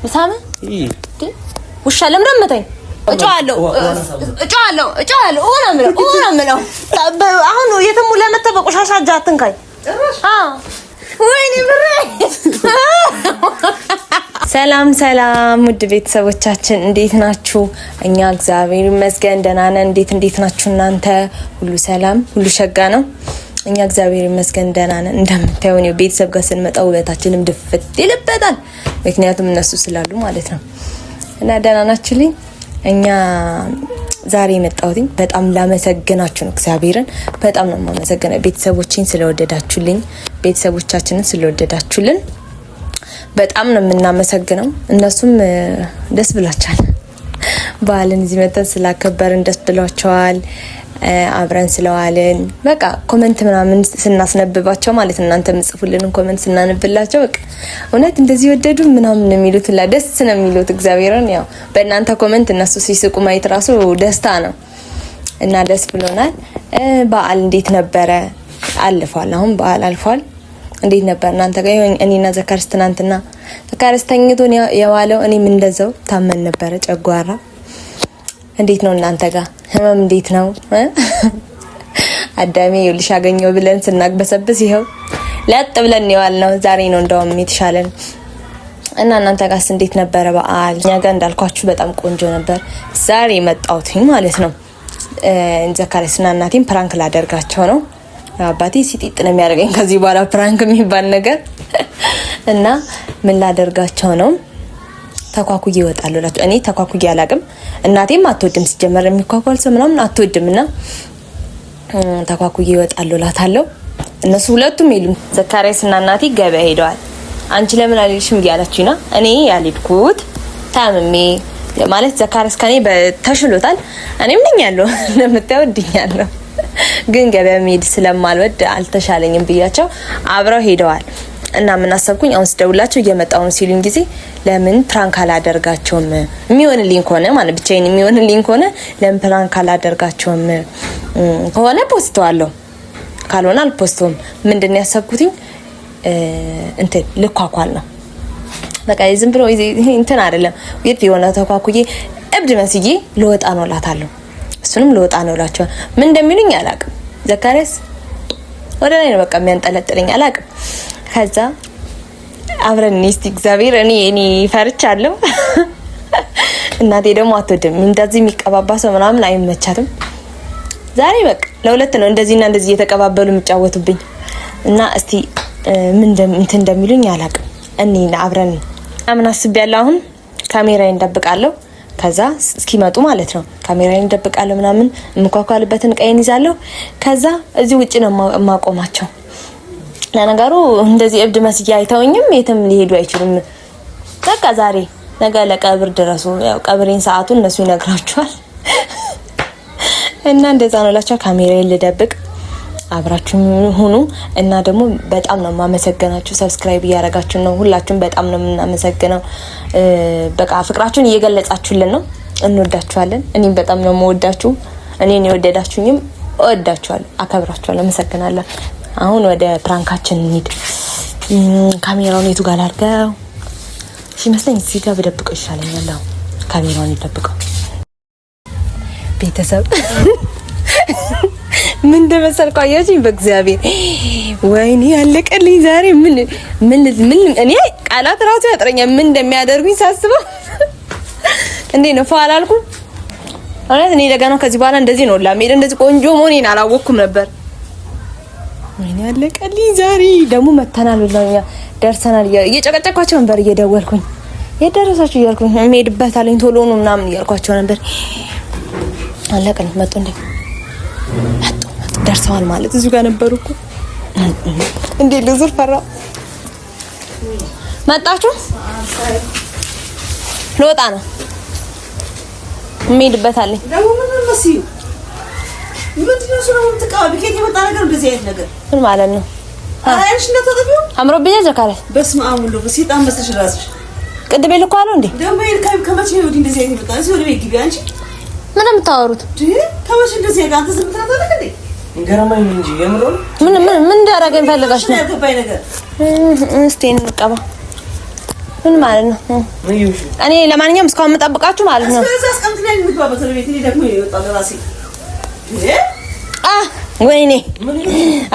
ምሳም ውሻ ለምን መታኝ? እጫዋለሁ አሁን የትም ለመተበቁ ሻሻጃ አትንካኝ። ወይኔ ብሬ። ሰላም ውድ ቤተሰቦቻችን እንዴት ናችሁ? እኛ እግዚአብሔር ይመስገን ደህና ነን። እንዴት ናችሁ እናንተ? ሁሉ ሰላም፣ ሁሉ ሸጋ ነው። እኛ እግዚአብሔር ይመስገን ደህና ነን። እንደምታዩን ቤተሰብ ጋር ስንመጣ ውበታችንም ድፍት ይልበታል። ምክንያቱም እነሱ ስላሉ ማለት ነው። እና ደህና ናችሁልኝ? እኛ ዛሬ የመጣሁት በጣም ላመሰግናችሁ ነው። እግዚአብሔርን በጣም ነው የማመሰግነው። ቤተሰቦችን ስለወደዳችሁልኝ፣ ቤተሰቦቻችንን ስለወደዳችሁልን በጣም ነው የምናመሰግነው። እነሱም ደስ ብሏቸዋል። በዓልን እዚህ መተን ስላከበርን ደስ ብሏቸዋል። አብረን ስለዋልን በቃ ኮሜንት ምናምን ስናስነብባቸው ማለት እናንተ ምጽፉልን ኮሜንት ስናነብላቸው በቃ እውነት እንደዚህ ወደዱ ምናምን የሚሉት ደስ ነው የሚሉት። እግዚአብሔርን ያው በእናንተ ኮሜንት እነሱ ሲስቁ ማየት ራሱ ደስታ ነው እና ደስ ብሎናል። በዓል እንዴት ነበረ? አልፏል። አሁን በዓል አልፏል። እንዴት ነበር እናንተ ጋር? እኔና ዘካርስ ትናንትና ዘካርስ ተኝቶ የዋለው እኔም እንደዛው ታመን ነበረ ጨጓራ። እንዴት ነው እናንተ ጋር ህመም እንዴት ነው? አዳሜ ይልሽ አገኘው ብለን ስናግበሰብስ ይሄው ለጥ ብለን ነው። ዛሬ ነው እንደውም የተሻለን እና እናንተ ጋርስ እንዴት ነበረ በዓል? እኛ ጋር እንዳልኳችሁ በጣም ቆንጆ ነበር። ዛሬ መጣሁት ማለት ነው ዘካርስና እናቴን ፕራንክ ላደርጋቸው ነው። አባቴ ሲጢጥ ነው የሚያደርገኝ ከዚህ በኋላ ፕራንክ የሚባል ነገር እና ምን ላደርጋቸው ነው? ተኳኩዬ ይወጣሉላችሁ። እኔ ተኳኩዬ አላቅም። እናቴም አትወድም ሲጀመር የሚኳኳል ሰው ምናምን አትወድምና ተኳኩዬ ይወጣሉላታለሁ። እነሱ ሁለቱም ይሉም ዘካርያስና እናቴ ገበያ ሄደዋል። አንቺ ለምን አልሄድሽም እያላችሁና እኔ ያልሄድኩት ታምሜ ማለት ዘካርያስ ከኔ በተሽሎታል። እኔም ነኝ ያለው ለምታወድኛለሁ ግን ገበያ መሄድ ስለማልወድ አልተሻለኝም ብያቸው አብረው ሄደዋል። እና ምን አሰብኩኝ አሁን ስደውላቸው እየመጣው ነው ሲሉኝ ጊዜ ለምን ፕራንክ አላደርጋቸውም? የሚሆንልኝ ከሆነ ማለት ብቻዬን የሚሆንልኝ ከሆነ ለምን ፕራንክ አላደርጋቸውም? ከሆነ ፖስተዋለሁ፣ ካልሆነ አልፖስተውም። ምንድነው ያሰብኩትኝ ልኳኳል ነው በቃ ዝም ብሎ እንትን አይደለም። የሆነ ተኳኩዬ እብድ መስዬ ልወጣ ነው እላታለሁ። እሱንም ልወጣ ነው እላቸው። ምን እንደሚሉኝ አላቅም። ዘካርያስ ወደ ላይ ነው በቃ የሚያንጠለጥለኝ አላቅም። ከዛ አብረን እስቲ እግዚአብሔር እኔ ፈርቻለሁ። እናቴ ደግሞ አትወድም እንደዚህ የሚቀባባ ሰው ምናምን አይመቻትም። ዛሬ በቃ ለሁለት ነው እንደዚህና እንደዚህ እየተቀባበሉ የሚጫወቱብኝ እና እስቲ ምን እንደሚሉኝ አላቅም። እኔና አብረን ምን አስቤያለሁ። አሁን ካሜራዬን እንደብቃለሁ። ከዛ እስኪመጡ ማለት ነው ካሜራዬን እንደብቃለሁ ምናምን የምኳኳልበትን ቀይን ይዛለሁ። ከዛ እዚህ ውጪ ነው ማቆማቸው። ለነገሩ እንደዚህ እብድ መስያ አይተውኝም የትም ሊሄዱ አይችሉም። በቃ ዛሬ ነገ ለቀብር ድረሱ። ያው ቀብሬን ሰዓቱን እነሱ ይነግራቸዋል እና እንደዛ ነው እላቸው። ካሜራዬን ልደብቅ፣ አብራችሁን ሁኑ እና ደግሞ በጣም ነው የማመሰግናችሁ። ሰብስክራይብ እያደረጋችሁ ነው ሁላችሁም፣ በጣም ነው የምናመሰግነው። በቃ ፍቅራችሁን እየገለጻችሁልን ነው። እንወዳችኋለን። እኔም በጣም ነው የምወዳችሁ። እኔን የወደዳችሁኝም እወዳችኋለሁ፣ አከብራችኋለሁ። አመሰግናለሁ። አሁን ወደ ፕራንካችን እንሂድ። ካሜራውን የቱ ጋር አድርገው ሲመስለኝ እዚህ ጋር በደብቀው ይሻለኛል። አሁን ካሜራውን ይደብቀው። ቤተሰብ ምን እንደመሰልኩ አያችሁኝ? በእግዚአብሔር ወይኔ ያለቀልኝ ዛሬ ምን እኔ ቃላት ራሱ ያጥረኛል። ምን እንደሚያደርጉኝ ሳስበው እንዴ ነው ፋል አልኩ። ማለት እኔ ለገና ከዚህ በኋላ እንደዚህ ነው ላሜድ እንደዚህ ቆንጆ መሆኔን አላወቅኩም ነበር። ወይኔ ያለቀልኝ ዛሬ ደግሞ መተናል ብለውኛ ደርሰናል። እየጨቀጨኳቸው ነበር እየደወልኩኝ የደረሳችሁ እያልኩኝ እምሄድበት አለኝ ቶሎ ነው ምናምን እያልኳቸው ነበር። አለቀልኝ። መጡ ደርሰዋል ማለት እዚሁ ጋር ነበሩ እኮ እንዴ ልዙር ፈራ። መጣችሁ? ልወጣ ነው እምሄድበት አለኝ። ምንድነው ሰው ተቃዋሚ ከየት የመጣ ነገር እንደዚህ አይነት ነገር ምን ማለት ነው? አይንሽ እንደተጠፊው አምሮብኛል። ዘካርያስ በስመ አብ ወልድ በሰይጣን መስልሽ ራስሽ ቅድም ልኮ አለው እንዴ ደግሞ ይልካይ ከመቼ ነው እንደዚህ አይነት መጣ? እዚህ ወደ ቤት ግቢ። አንቺ ምን የምታወሩት? ከመቼ እንደዚህ ጋር አንተ ዝም ትላለህ እንዴ? እንገረማኝ እንጂ የምሮ ምን እንዳደረገኝ ፈልጋሽ ነው? እስቲ እንቀባ ምን ማለት ነው? እኔ ለማንኛውም እስካሁን የምጠብቃችሁ ማለት ነው። ስለዚህ አስቀምጥልኝ ምግባ በተለቤት እኔ ደግሞ ይወጣል ራሴ ወይኔ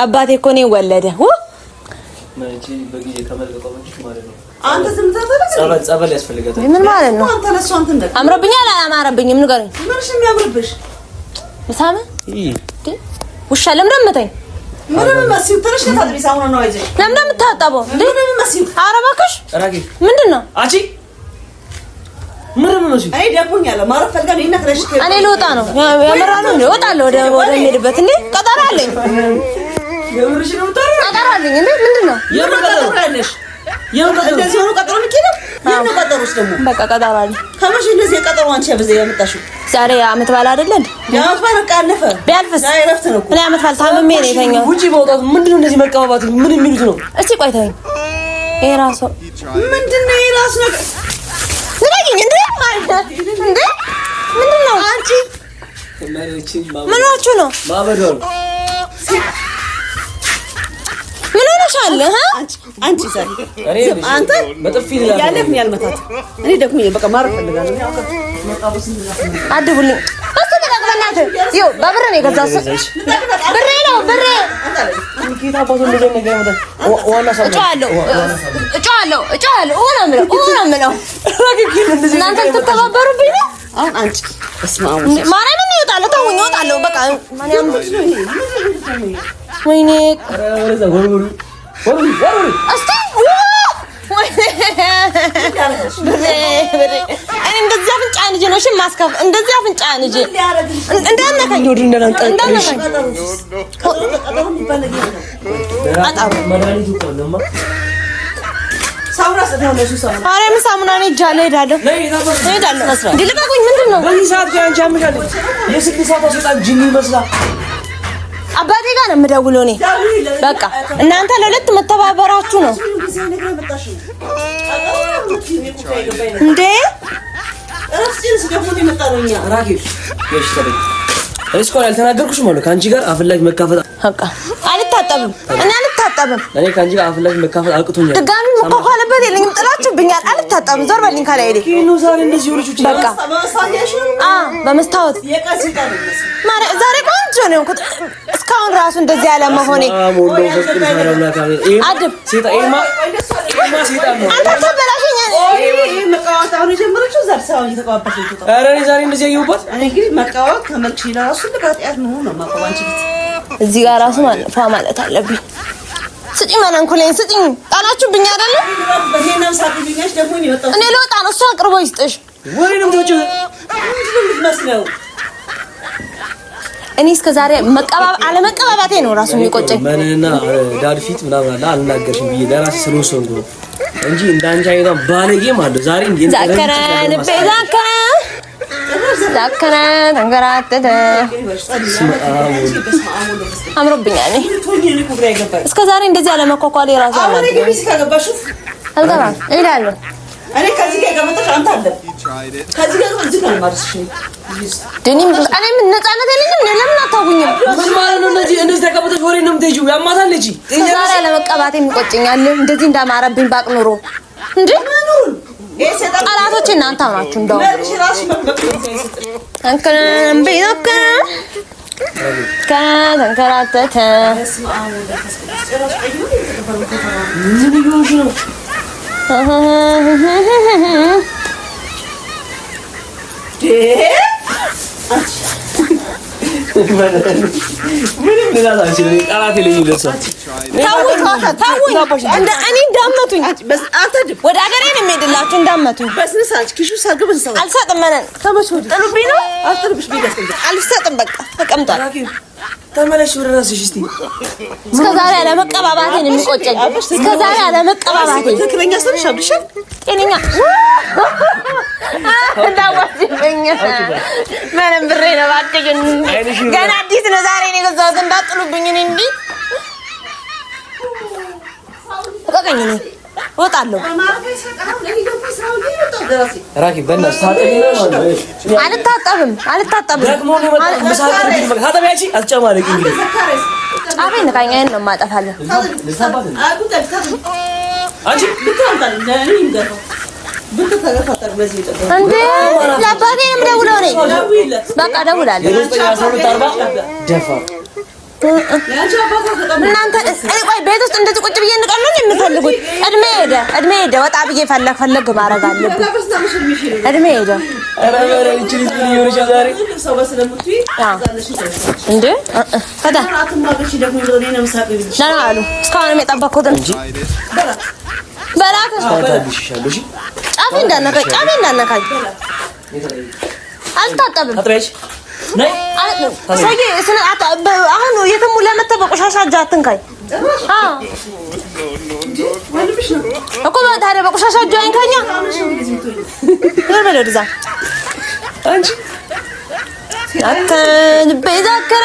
አባቴ እኮ ነው ወለደ። ማንቺ በጊዜ ከመለቀቀች ማለት ነው። አንተ ዝም ተባለ ጸበል ያስፈልጋታል። ምን ማለት ነው? አንተ ለሷ አንተ እንደ አምሮብኛል አላማረብኝም? ንገረኝ። ምንሽ የሚያምርብሽ ሳመ ውሻ ለምን ደምተኝ? ምንም መስዩ ተረሽ ታጥቢ ሳሙና ነው አይዘሽ ለምን ደምታጣበው? ምንም መስዩ ኧረ እባክሽ ራቂ ምንድነው? አቺ ምንም መስዩ አይ ደቦኛል ማረፍ ፈልጋ ነው ይነክረሽ እኔ ልወጣ ነው ያመራሉ እንዴ? እወጣለሁ ወደ ሄድበት እንዴ ቀጠሮ አለኝ። የምርሽ ነው ተረ ቀጠሮ አለኝ እንዴ? ምንድነው? የምቀጠሮ ያለሽ እንደዚህ ሆኖ ቀጠሮ ምኪደም ምን ቀጠሮስ ደግሞ በቃ ቀጠሮ አለኝ። ከመቼ እንደዚህ ቀጠሮ አንቺ ያበዘ ያመጣሽው? ዛሬ አመት በዓል አይደለ እንዴ? የአመት በዓል አለፈ ቢያልፍስ? ዛሬ ረፍት ነው እኮ እኔ አመት በዓል ታምሜ ነው የተኛው። ውጪ መውጣት ምንድነው? እንደዚህ መቀባባት ምን የሚሉት ነው? እስቲ ቆይ ተወኝ። ይሄ ራሱ ምንድነው? ይሄ ራሱ ነው ንገሪኝ እንዴ ማለት እንዴ ምንድነው? አንቺ ምን ሆናችሁ ነው? ማበደው ምን ሆነሻል? አንቺ ዛሬ አንተ በጥፊ ይላል ያለፍኝ ያልመታት እኔ ደግሞ በቃ ማረፍ ፈልጋለሁ። አድቡልኝ እሱ ተቀበናት ይው በብር ነው የገዛው። ብሬ ነው ብሬ ጌታ አባቱ እንደዚህ ነገር ያመጣ ዋና ሳብ እጫዋለሁ እናንተ ተተባበሩብኝ ነው። አሁን አንቺ እስማው ማርያምን ይወጣለሁ ተውኝ እወጣለሁ በቃ ማርያም ወይኔ እስቲ እኔ እንደዚህ አፍንጫ ልጅ ነው እሺ ማስከፍ እንደዚህ አፍንጫ ልጅ እንዳነካኝ ወዱ እንዳነካኝ ማርያም ሳሙና ነው ይጃለ ሄዳለሁ እንዲልቀቁኝ ምንድን ነው በዚህ ሰዓት ጋር አንቺ የስድስት ሰዓት ወጣ ጅኒ ይመስላል። አባቴ ጋር ነው የምደውለው እኔ በቃ እናንተ ለሁለት መተባበራችሁ ነው እንዴ? እስኮ ያልተናገርኩሽ ማለት ካንቺ ጋር አፍላጅ መካፈል በቃ አልታጠብም እኔ አልታጠብም። እኔ ካንቺ ጋር አፍላጅ መካፈል አቅቶኛል። ድጋሚ መኳኳለበት የለኝም። ጥላችሁብኛል። አልታጠብም። ዞር በልኝ ካላይ አይደል ኪኑ ዛሬ እንደዚህ ወልቹ በቃ በመስታወት ዛሬ ቆንጆ ነው እኮ እስካሁን ራሱ እንደዚህ ያለ መሆኔ አድብ ሴታ ኤማ ሴጣን ነው። አንተ ተበላሽኛ መቃወታውን የጀመረችው ዛሬ እየተቀባባች ነው። ኧረ እኔ ዛሬ እንደዚህ ያየሁባት እንግዲህ መቃወት ከመልክ ይላሱ ለካቲያት ነው ነው ማቆባንቺ እዚህ ጋር ራሱ ማለት አለብኝ። ስጪኝ ማናንኩለኝ ስጪኝ ጣላችሁብኝ አይደለ? በእኔና ሳትብኛሽ ደግሞ ይወጣው እኔ ልወጣ ነው። እሱ አቅርቦ ይስጥሽ ወይንም ተወጪ ምትመስለው እኔ እስከ ዛሬ አለመቀባባቴ ነው ራሱ የሚቆጨኝ። ማንና ዳድ ፊት ምናምን አለ አልናገርሽም ብዬ ለራሴ ስለወሰንኩ ነው እንጂ እንዳንቺ አይቷን ባለጌ ማለት ዛሬ እንዴ ዛከረ ተንገራተተ አምሮብኛል። እስከ ዛሬ እንደዚህ አለመኳኳል የራሱ አለ አልገባም እሄዳለሁ። እኔ ከዚህ ጋር ገመተሽ አንተ አለ ከዚህ ጋር እዚህ ጋር ማርሽ እኔም ነፃነት የለኝም። ለምን አታውቁኝም? ምን ማለት ነው? እንደዚህ ተቀበተሽ ወሬ ነው የምትሄጂው? ያማታል ልጅ ዛሬ አለመቀባቴ የሚቆጨኛል። እንደዚህ እንዳማረብኝ ባቅ ኖሮ እንዴ ጠላቶች እናንተ ናችሁ። እንደው አንከን በይናከ ከተንከራተተ ምን ይሆንሽ ነው? ምንም ልላታች ቃላት የለኝም ለእሷ። ታውኝ እኔ እንዳመቱኝ ወደ ሀገሬ ነው የምሄድላችሁ። እንዳመቱኝ አልሰጥም። መነን ጥሉብኝ ነው አልሰጥም። በቃ ተቀምጧል። ተመለሽ ወደ እራስሽ እስቲ። እስከ ዛሬ አለመቀባባቴን የሚቆጨኝ እስከ ዛሬ አለመቀባባቴ ትክክለኛ ሰብሽ አብሽን ጤነኛ እንዳዋጅብኝ ምንም ብሬ ነው እባክሽ። ገና አዲስ ነው ዛሬ ነው የገዛሁት። እንዳጥሉብኝ እኔ እንዲህ ተቀቀኝ ነው እወጣለሁ። ራኪ በእናትሽ ታጠቢና ማለት አልታጠብም። ደግሞ ነው በቃ መሳቀቅ ታጠቢያቺ አትጨማለቂ እንግዲህ ጫፌን ንካኝ ነው የማጠፋለሁ። አንቺ እንዴ ለአባቴ ነው የምደውለው እኔ። በቃ እደውላለሁ። እናንተ ቆይ ቤት ውስጥ እንደዚህ ቁጭ ብዬ እንቀርለው ነው የምፈልጉት? እድሜ ሄደ። ወጣ ብዬ ፈለግ ማድረግ አለብኝ። እድሜ ሄደ። ኧረ በረንቺ ልጅ ምን ይሆንሽ ዛሬ? እንዴ ፈታ ደህና አሉ። እስካሁንም የጠበኩት እንጂ በላክ ጫፌ እንዳነካኝ አልታጠብም። አሁን የተሙላ መተህ በቆሻሻ እጅ አትንካኝ እኮ ታዲያ በቆሻሻ እጅ አይንካኛ። በል ወደዛ አንቺ በዛከረ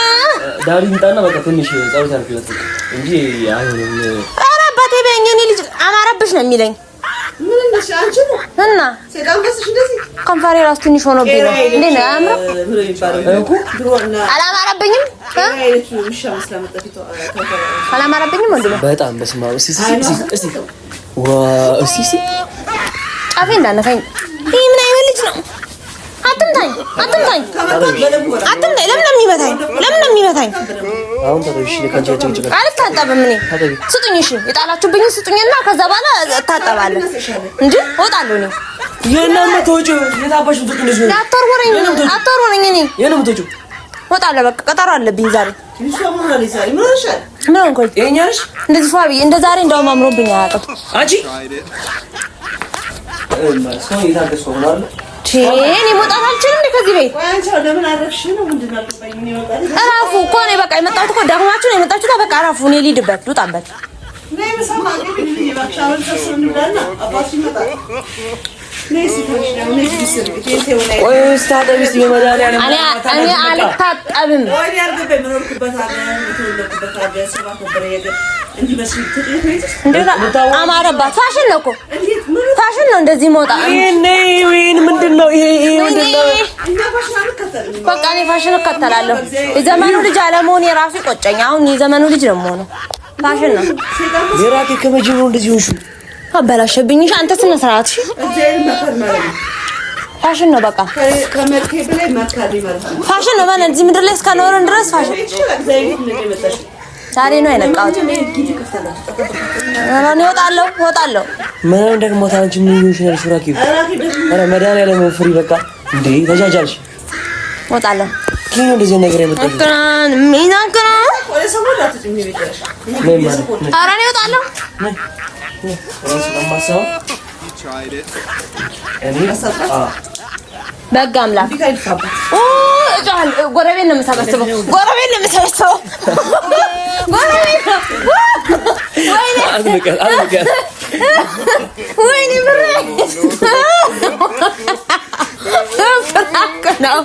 ዳሪ እንጣና በቃ ትንሽ ጸሎት አድርጊለት እንጂ አይሆንም። ኧረ አባቴ በእኔ ልጅ አማረብሽ ነው የሚለኝ። ምን እንደሽ አንቺ ነው እና ሰይጣን በስሽ እንደዚህ ከንፈሬ ራሱ ትንሽ ሆኖብኝ ነው እንዴ ነው አያምርም እኮ ድሮና አላማረብኝም። አላማረብኝም ወንድ ነው በጣም በስመ አብ። እስቲ ጫፌ እንዳነካኝ። ይሄ ምን አይነት ልጅ ነው? አትምታኝ። ለምን ነው የሚመታኝ? አሁን ተደውሽ ለካንቺ አልታጠብም እኔ። ስጡኝ፣ እሺ የጣላችሁብኝ ስጡኝና ከዛ በኋላ እታጠባለሁ እንጂ እወጣለሁ እኔ። የእናንተ ተወጪ የታባሽ ብትቅ እንደዚህ ነው። አትወርወረኝ እኔ የእናንተ ተወጪ እወጣለሁ። በቃ ቀጠሮ አለብኝ ዛሬ። ምን ሆንኩኝ? የኛሽ እንደዚህ ፏ ብዬ እንደ ዛሬ እንደውም አምሮብኝ አያውቅም። አንቺ ሰው የታገስኩ ነው አይደል? እኔ መውጣት አልችልም ከዚህ ቤት። ለምን አረፍሽ ነው? ምንድን ነው አልገባኝም። እኔ ወጣለሁ። እራፉ እኮ ነው በቃ የመጣሁት እኮ ደክማችሁ ነው የመጣችሁት። በቃ እራፉ። እኔ ልሂድበት ልውጣበት። ነይ መሳማ ግን ይባክሽ አሁን ተሰው እንብላና አባትሽ ይመጣል። ነይ ሲፈሽ ነው ነይ ሲስር ከቴው ላይ ወይ ስታጠቢ እስቲ በመድኃኒዓለም እኔ አልታጠብም። ወይ ያርገበ ምኖርኩበት አለ ምትወለድኩበት አለ ሰባት ነበር የገር እንዲህ መስል ትጥልት ነው እንዴ አማረባት። ፋሽን ነው እኮ ፋሽን ነው እንደዚህ መውጣት። ይሄን ምንድነው? ይሄ ምንድነው? እና ፋሽን አልከተልም። በቃ እኔ ፋሽን እከተላለሁ። የዘመኑ ልጅ አለመሆን የራሱ ይቆጨኝ። አሁን የዘመኑ ልጅ ነው የምሆነው። ፋሽን ነው የራኬ ከመጀመሩ እንደዚህ ሆንሽ አበላሸብኝ። አንተ ስነ ስርዓት እሺ። ፋሽን ነው በቃ ከመልኬ በላይ ማካዲ ማለት ነው። ፋሽን ነው ማለት እዚህ ምድር ላይ እስከኖርን ድረስ ፋሽን ዛሬ ነው የነቃሁት። እኔ እወጣለሁ። ምን ደግሞ ታንቺ ምን ይሆንሻል? ሹራኪ አረ መድኃኒዓለም ፍሪ በቃ እንዴ ተጃጃልሽ። እወጣለሁ። ኪኑ እንደዚህ ነገር ያመጣሽ አጥራን ሚናከራ ወደ ሰሞኑን አትጭኝ ቤትሽ ኧረ እኔ እወጣለሁ። በጋ አምላክ ጎረቤት ነው የምሰበስበው። ወይኔ ብሬ ፍራንክ ነው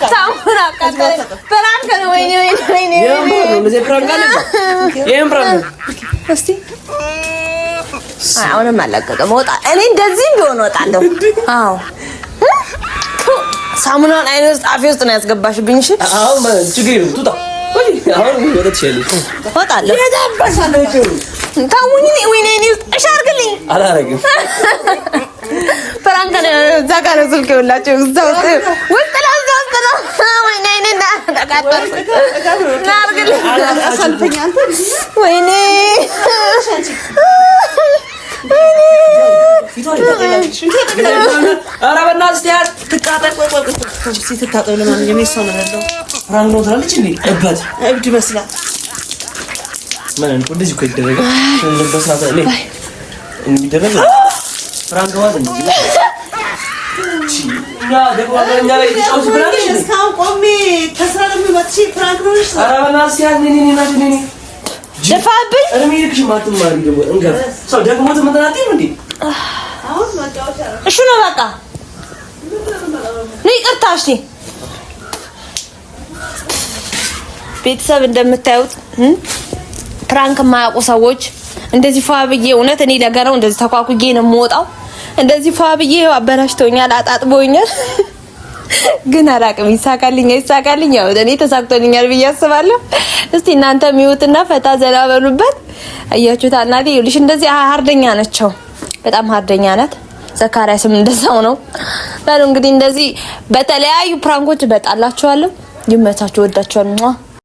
ሳሙና አሁንም አለቀቀም። እኔ እንደዚህ ቢሆን እወጣለሁ። አዎ ሳሙናን አይኔ ውስጥ አፌ ውስጥ ነው ያስገባሽብኝ። እሺ አሁን ችግር ነው ቱታ አሁን ወደት ሸልሽ እወጣለሁ። የታባሳለች ታውኝ ነኝ ወይ ነኝ እሻርግልኝ አላረግም። ፍራንክ ነው እዛ ጋር ነው ስልክ ይኸውላችሁ እዛው ውስጥ ነው ወይ ነኝ እና ተቃጠል ናርግልኝ አሰልፈኛ አንተ ወይኔ ኧረ በእናትሽ ያዝ ትቃጠል። ስትታጠብ ለማንኛውም ይሰው ነው ያለው ፍራንክ ነው ትላለች እንዴ? እብድ መስላት ምን እንደዚህ እኮ ይደረጋል። በስናት ላይ የሚደረግ ፍራንክ ማለት ነው። ያ ደግሞ አገኛ ላይ ተጫውቱ ብላለች። እስካሁን ቆሜ ከስራ ለሚመጣ ፍራንክ ነው። ኧረ በእናትሽ ያዝ ነኝ ደፋብኝ እርሜ ልክሽ ማትማሪ ደግሞ እንገር ሰው ደግሞ ተመጣጣኝ እንዴ? አሁን ማጫወቻ እሺ ነው በቃ ነይ ይቅርታ። እሺ ቤተሰብ እንደምታዩት ፕራንክ የማያውቁ ሰዎች እንደዚህ ፋብዬ እውነት እኔ ለገራው እንደዚህ ተኳኩዬ ነው የምወጣው። እንደዚህ ፋብዬ አበላሽቶኛል፣ አጣጥቦኛል። ግን አላቅም ይሳካልኝ ያው እኔ ተሳክቶኛል ብዬ አስባለሁ። እስቲ እናንተ ሚውትና ፈታ ዘና በሉበት። አያችሁታ እናቴ ይልሽ እንደዚህ ሃርደኛ ናቸው፣ በጣም ሃርደኛ ናት። ዘካሪያስም እንደዛው ነው። ባሉ እንግዲህ እንደዚህ በተለያዩ ፕራንኮች በጣላችኋለሁ። ይመቻችሁ፣ ወዳችኋለሁ።